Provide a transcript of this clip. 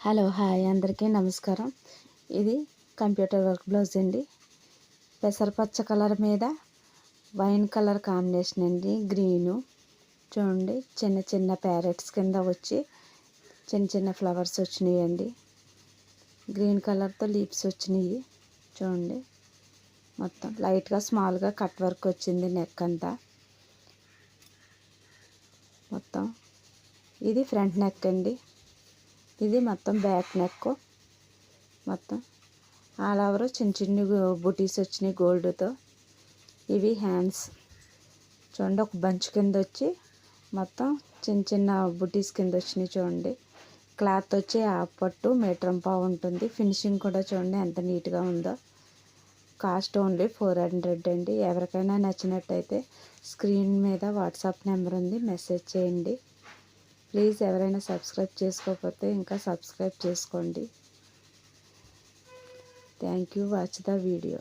Hello hi అందరికీ నమస్కారం. ఇది కంప్యూటర్ వర్క్ బ్లౌజ్ అండి. పెసరపచ్చ కలర్ మీద వైన్ కలర్ కాంబినేషన్ అండి. గ్రీను చూడండి, చిన్న చిన్న ప్యారెట్స్ కింద వచ్చి చిన్న చిన్న ఫ్లవర్స్ వచ్చినాయి అండి. గ్రీన్ కలర్తో లీవ్స్ వచ్చినాయి చూడండి. మొత్తం లైట్గా స్మాల్గా కట్ వర్క్ వచ్చింది నెక్ అంతా. మొత్తం ఇది ఫ్రంట్ నెక్ అండి. ఇది మొత్తం బ్యాక్ నెక్. మొత్తం ఆల్ ఓవర్ చిన్న చిన్న బుటీస్ వచ్చినాయి గోల్డ్తో. ఇవి హ్యాండ్స్ చూడండి, ఒక బంచ్ కింద వచ్చి మొత్తం చిన్న చిన్న బుటీస్ కింద వచ్చినాయి చూడండి. క్లాత్ వచ్చి హాఫ్ పట్టు మీటర్ పావు ఉంటుంది. ఫినిషింగ్ కూడా చూడండి ఎంత నీట్గా ఉందో. కాస్ట్ ఓన్లీ 400 అండి. ఎవరికైనా నచ్చినట్టయితే స్క్రీన్ మీద వాట్సాప్ నెంబర్ ఉంది, మెసేజ్ చేయండి. ప్లీజ్ ఎవరైనా సబ్స్క్రైబ్ చేసుకోకపోతే ఇంకా సబ్స్క్రైబ్ చేసుకోండి. Thank you. Watch the video.